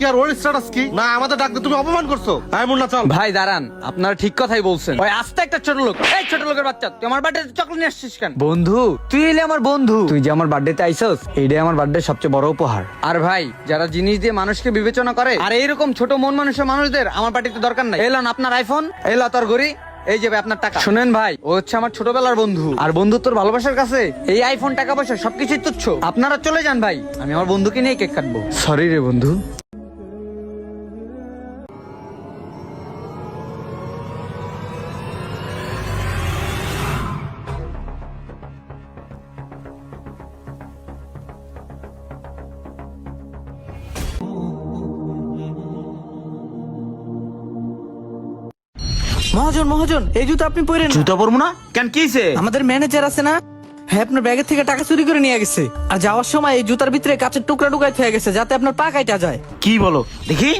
আর ওর status কি? না আমাদের ডাকতে তুমি অপমান করছো। আয় মুন্না চল। ভাই দাঁড়ান, আপনারা ঠিক কথাই বলছেন। ওই আস্তে একটা ছোট লোক, এই ছোট লোকের বাচ্চা, তুই আমার বার্থডে চকলেট নিয়ে আসছিস কেন? বন্ধু, তুই এলে আমার বন্ধু, তুই যে আমার বার্থডেতে আইছস, এইটাই আমার বার্থডে সবচেয়ে বড় উপহার। আর ভাই, যারা জিনিস দিয়ে মানুষকে বিবেচনা করে আর এইরকম ছোট মন মানুষের মানুষদের আমার পার্টিতে দরকার নাই। এলান আপনার আইফোন, এলো তোর ঘড়ি, এই যাবে আপনার টাকা। শুনেন ভাই, ও হচ্ছে আমার ছোটবেলার বন্ধু, আর বন্ধুত্বর ভালোবাসার কাছে এই আইফোন, টাকা পয়সা সবকিছুই তুচ্ছ। আপনারা চলে যান ভাই, আমি আমার বন্ধুকে নিয়ে কেক কাটবো। সরি রে বন্ধু। মহাজন মহাজন, এই জুতো আপনি পরেন না। জুতা পরবো না কেন? কি হইছে? আমাদের ম্যানেজার আছে না, হ্যাঁ আপনার ব্যাগের থেকে টাকা চুরি করে নিয়ে গেছে, আর যাওয়ার সময় এই জুতার ভিতরে কাঁচের টুকরা টুকরা হয়ে গেছে, যাতে আপনার পা কাটা যায়। কি বলো দেখি?